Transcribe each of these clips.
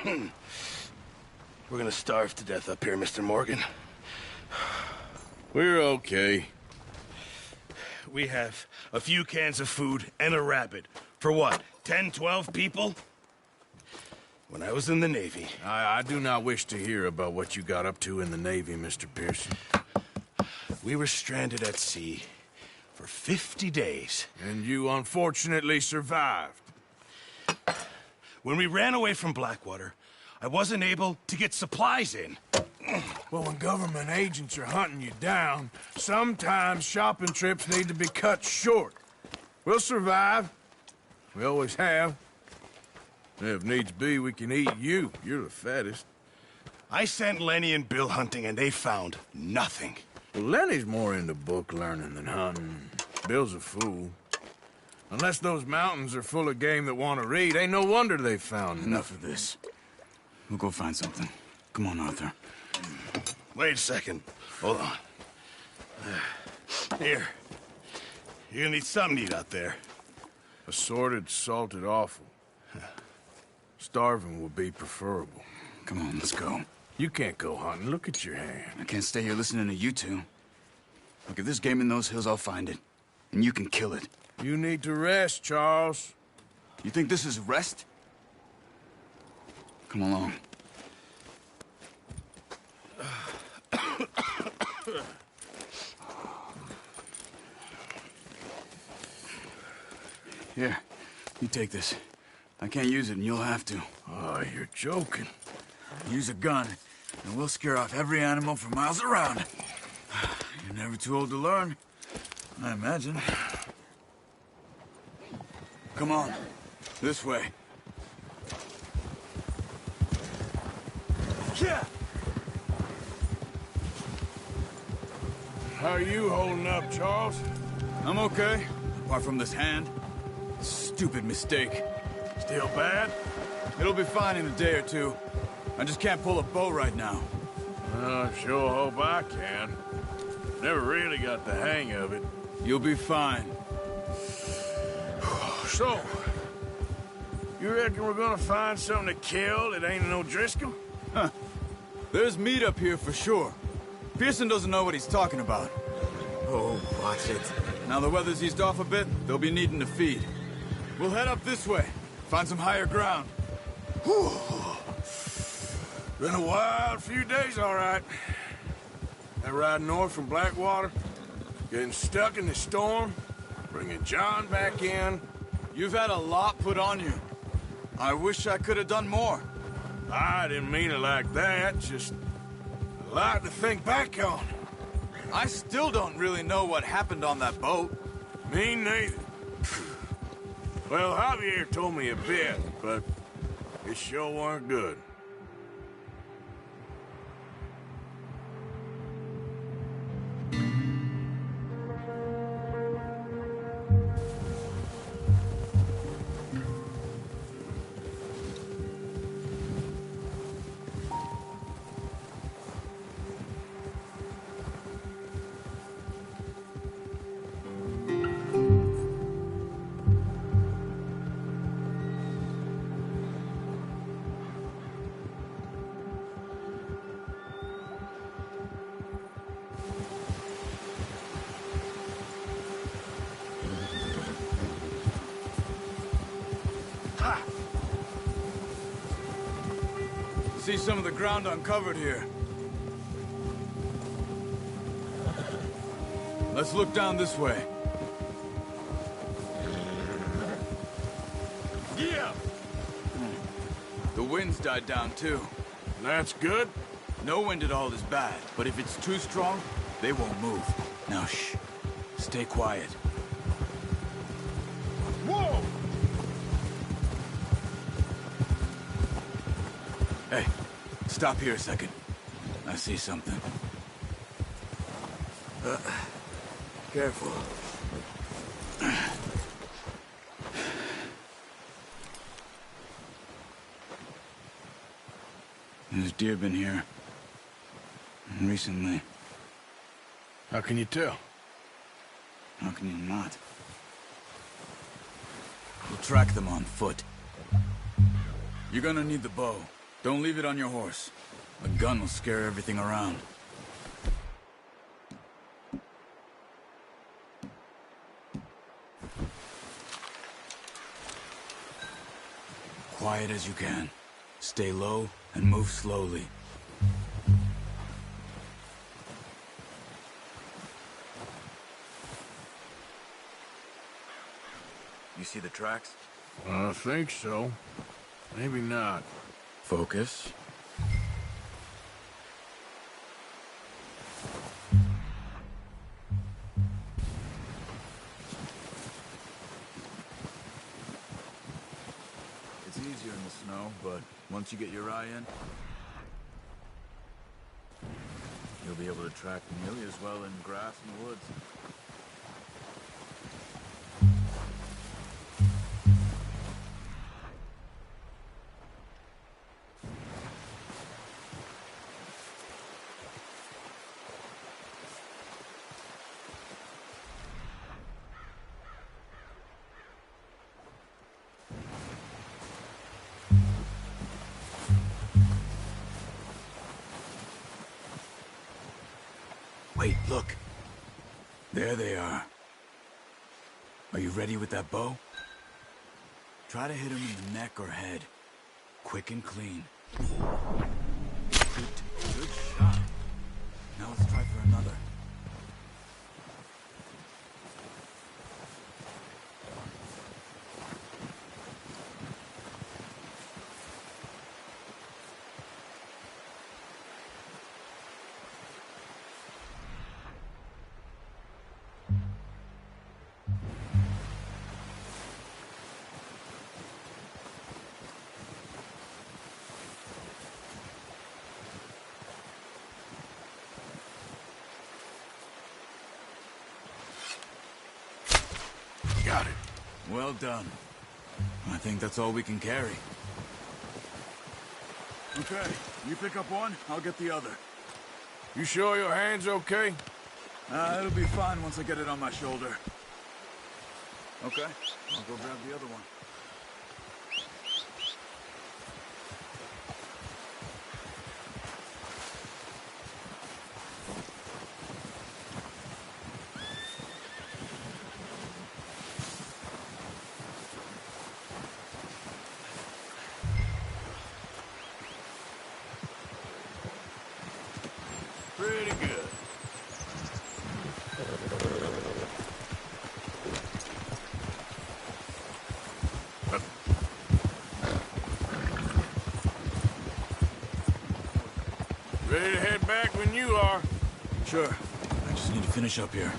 We're gonna starve to death up here, Mr. Morgan. We're okay. We have a few cans of food and a rabbit. For what, 10, 12 people? When I was in the Navy... I do not wish to hear about what you got up to in the Navy, Mr. Pearson. We were stranded at sea for 50 days. And you unfortunately survived. When we ran away from Blackwater, I wasn't able to get supplies in. Well, when government agents are hunting you down, sometimes shopping trips need to be cut short. We'll survive. We always have. If needs be, we can eat you. You're the fattest. I sent Lenny and Bill hunting, and they found nothing. Well, Lenny's more into book learning than hunting. Bill's a fool. Unless those mountains are full of game that want to read, ain't no wonder they found Enough of this. We'll go find something. Come on, Arthur. Wait a second. Hold on. Here. You're gonna need something to eat out there. Assorted, salted offal. Starving would be preferable. Come on, let's go. You can't go hunting. Look at your hand. I can't stay here listening to you two. Look, if there's game in those hills, I'll find it. And you can kill it. You need to rest, Charles. You think this is rest? Come along. Here, you take this. I can't use it, and you'll have to. Oh, you're joking. Use a gun, and we'll scare off every animal for miles around. You're never too old to learn, I imagine. Come on, this way. Yeah. How are you holding up, Charles? I'm okay, apart from this hand. Stupid mistake. Still bad? It'll be fine in a day or two. I just can't pull a bow right now. I sure hope I can. Never really got the hang of it. You'll be fine. So, you reckon we're gonna find something to kill that ain't no Driscoll? Huh. There's meat up here for sure. Pearson doesn't know what he's talking about. Oh, watch it. Now the weather's eased off a bit, they'll be needing to feed. We'll head up this way, find some higher ground. Whew. Been a wild few days, all right. That ride north from Blackwater, getting stuck in the storm, bringing John back in. You've had a lot put on you. I wish I could have done more. I didn't mean it like that, just a lot to think back on. I still don't really know what happened on that boat. Me neither. Well, Javier told me a bit, but it sure weren't good. See some of the ground uncovered here. Let's look down this way. Yeah! The wind's died down too. That's good. No wind at all is bad, but if it's too strong, they won't move. Now shh. Stay quiet. Whoa! Hey, stop here a second. I see something. Careful. There's deer been here. Recently. How can you tell? How can you not? We'll track them on foot. You're gonna need the bow. Don't leave it on your horse. A gun will scare everything around. Quiet as you can. Stay low and move slowly. You see the tracks? I think so. Maybe not. Focus. It's easier in the snow, but once you get your eye in, you'll be able to track nearly as well in grass and woods. Wait, look. There they are. Are you ready with that bow? Try to hit him in the neck or head. Quick and clean. Good shot. Now let's try for another. Got it. Well done. I think that's all we can carry. Okay, you pick up one, I'll get the other. You sure your hand's okay? It'll be fine once I get it on my shoulder. Okay, I'll go grab the other one. Pretty good. Ready to head back when you are. Sure, I just need to finish up here.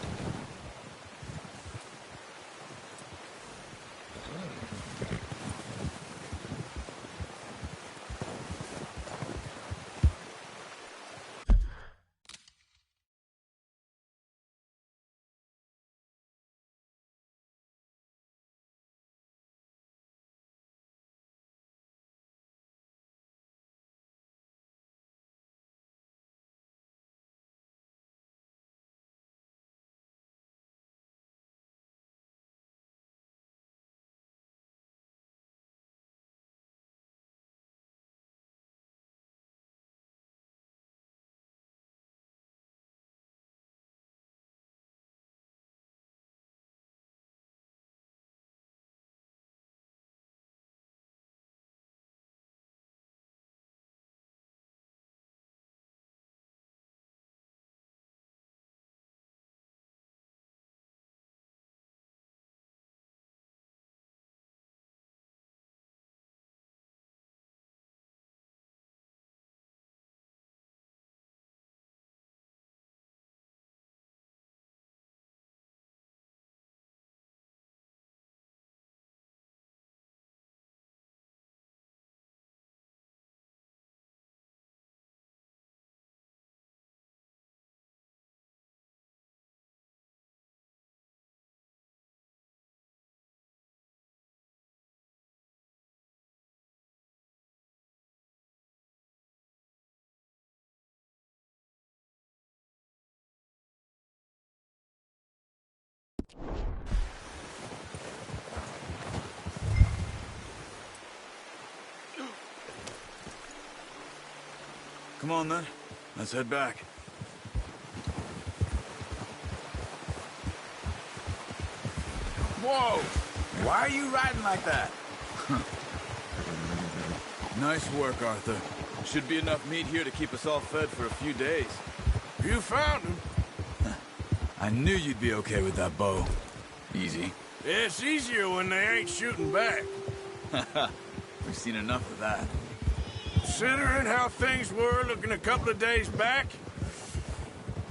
Come on, then. Let's head back. Whoa! Why are you riding like that? Nice work, Arthur. Should be enough meat here to keep us all fed for a few days. You found him. I knew you'd be okay with that bow. Easy. It's easier when they ain't shooting back. We've seen enough of that. Considering how things were looking a couple of days back,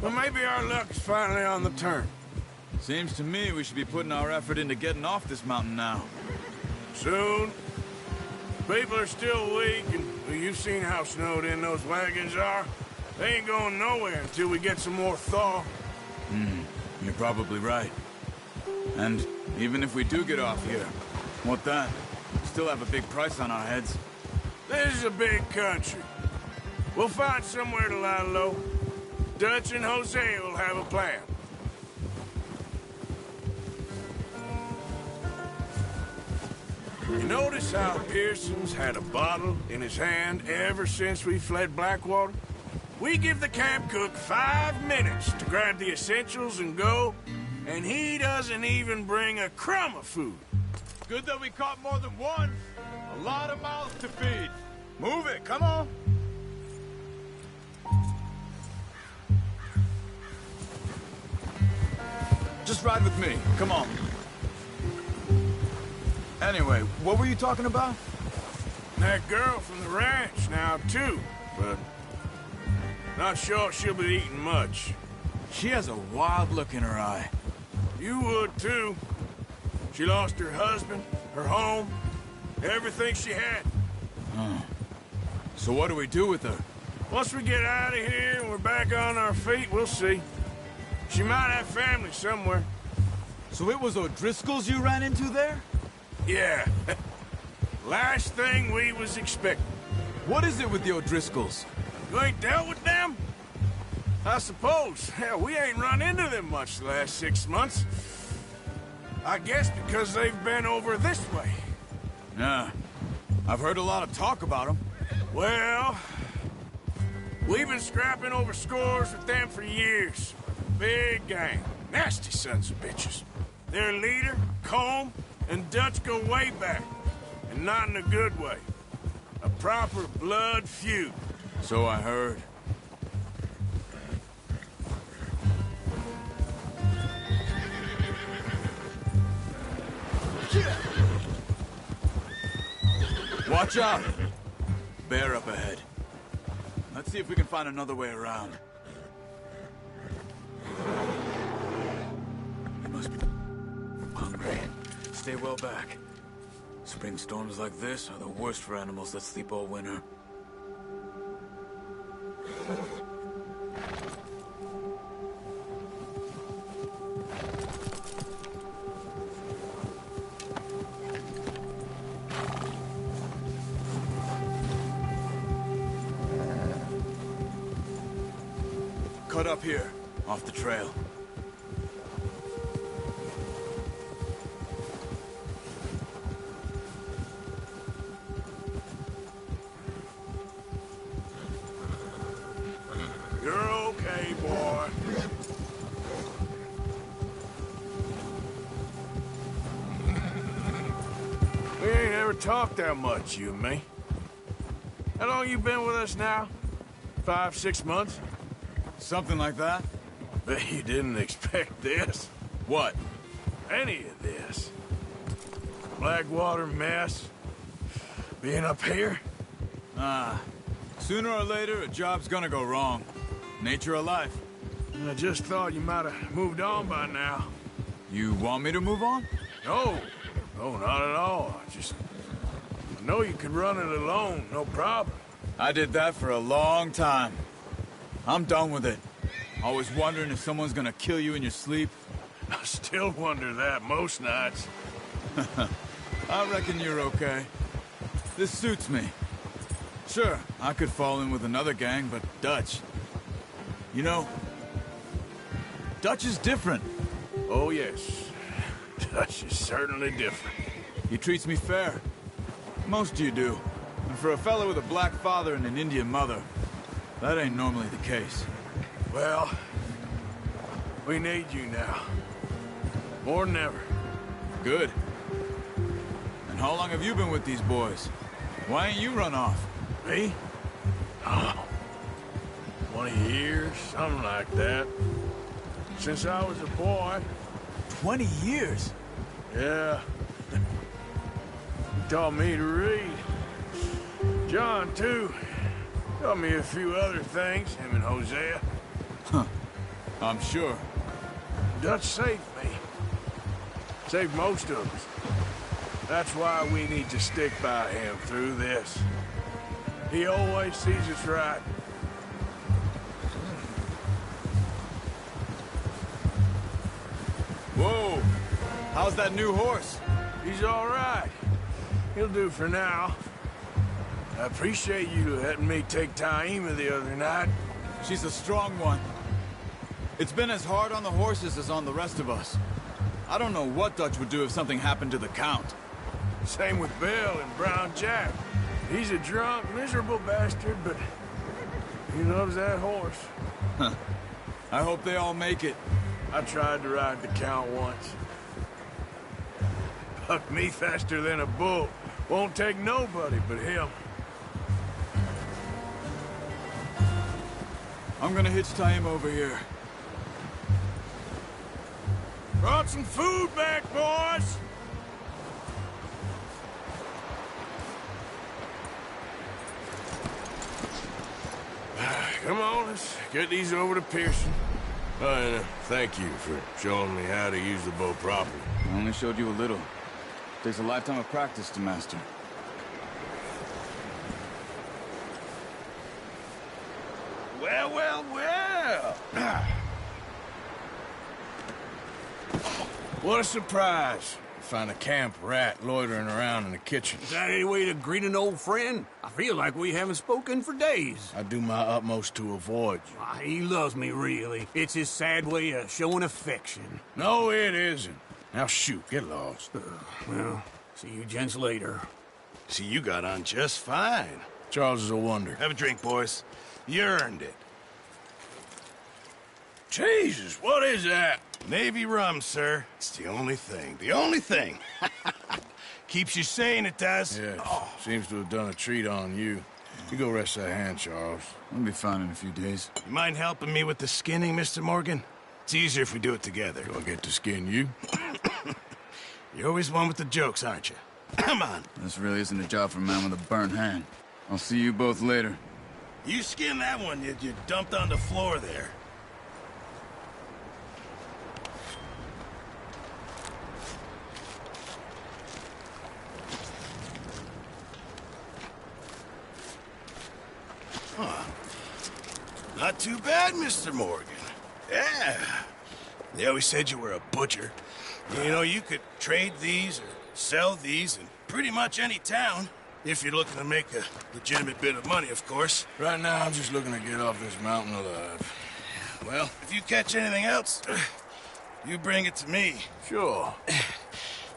well, maybe our luck is finally on the turn. Seems to me we should be putting our effort into getting off this mountain now. Soon. People are still weak, and well, you've seen how snowed in those wagons are. They ain't going nowhere until we get some more thaw. You're probably right. And even if we do get off here, what then? Still have a big price on our heads. This is a big country. We'll find somewhere to lie low. Dutch and Jose will have a plan. You notice how Pearson's had a bottle in his hand ever since we fled Blackwater? We give the camp cook 5 minutes to grab the essentials and go, and he doesn't even bring a crumb of food. Good that we caught more than one. A lot of mouths to feed. Move it, come on. Just ride with me. Come on. Anyway, what were you talking about? That girl from the ranch now, too, but not sure she'll be eating much. She has a wild look in her eye. You would, too. She lost her husband, her home, everything she had. So what do we do with her? Once we get out of here and we're back on our feet, we'll see. She might have family somewhere. So it was O'Driscoll's you ran into there? Yeah. Last thing we was expecting. What is it with the O'Driscolls? You ain't dealt with them? I suppose. Hell, we ain't run into them much the last 6 months. I guess because they've been over this way. Yeah. I've heard a lot of talk about them. Well, we've been scrapping over scores with them for years. Big gang. Nasty sons of bitches. Their leader, Combe, and Dutch go way back. And not in a good way. A proper blood feud. So I heard. Watch out! Bear up ahead. Let's see if we can find another way around. They must be hungry. Stay well back. Spring storms like this are the worst for animals that sleep all winter. Cut up here, off the trail. You're okay, boy. We ain't ever talked that much, you and me. How long you been with us now? 5, 6 months? Something like that? Bet you didn't expect this. What? Any of this. Blackwater mess. Being up here. Sooner or later, a job's gonna go wrong. Nature of life. I just thought you might have moved on by now. You want me to move on? No. No, not at all. I know you could run it alone, no problem. I did that for a long time. I'm done with it. Always wondering if someone's gonna kill you in your sleep. I still wonder that most nights. I reckon you're okay. This suits me. Sure, I could fall in with another gang, but Dutch... You know, Dutch is different. Oh, yes. Dutch is certainly different. He treats me fair. Most of you do. And for a fellow with a black father and an Indian mother, That ain't normally the case. Well, we need you now. More than ever. Good. And how long have you been with these boys? Why ain't you run off? Me? Oh, 20 years, something like that. Since I was a boy. 20 years? Yeah. He taught me to read. John, too. Taught me a few other things, him and Hosea. Huh. I'm sure. Dutch saved me. Saved most of us. That's why we need to stick by him through this. He always sees us right. Whoa! How's that new horse? He's all right. He'll do for now. I appreciate you letting me take Taima the other night. She's a strong one. It's been as hard on the horses as on the rest of us. I don't know what Dutch would do if something happened to the Count. Same with Bill and Brown Jack. He's a drunk, miserable bastard, but he loves that horse. I hope they all make it. I tried to ride the Count once. Bucked me faster than a bull. Won't take nobody but him. I'm gonna hitch Taima over here. Brought some food back, boys! Come on, let's get these over to Pearson. And thank you for showing me how to use the bow properly. I only showed you a little. Takes a lifetime of practice to master. Well, well, well. What a surprise. Find a camp rat loitering around in the kitchen. Is that any way to greet an old friend? I feel like we haven't spoken for days. I do my utmost to avoid you. He loves me, really. It's his sad way of showing affection. No, it isn't. Now shoot, get lost. Well, see you gents later. See, you got on just fine. Charles is a wonder. Have a drink, boys. You earned it. Jesus, what is that? Navy rum, sir. It's the only thing. The only thing. Keeps you sane, it does. Yes, seems to have done a treat on you. You go rest that hand, Charles. I'll be fine in a few days. You mind helping me with the skinning, Mr. Morgan? It's easier if we do it together. Do I get to skin you? You're always one with the jokes, aren't you? Come on. This really isn't a job for a man with a burnt hand. I'll see you both later. You skinned that one you dumped on the floor there. Not too bad, Mr. Morgan. Yeah. They always said you were a butcher. You know, you could trade these or sell these in pretty much any town. If you're looking to make a legitimate bit of money, of course. Right now, I'm just looking to get off this mountain alive. Well, if you catch anything else, you bring it to me. Sure.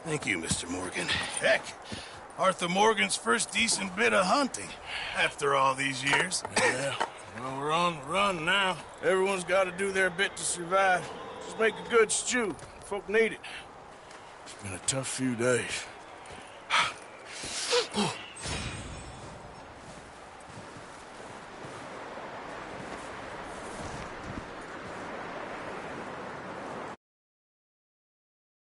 Thank you, Mr. Morgan. Heck, Arthur Morgan's first decent bit of hunting after all these years. Yeah. Well, we're on the run now. Everyone's got to do their bit to survive. Just make a good stew. Folk need it. It's been a tough few days.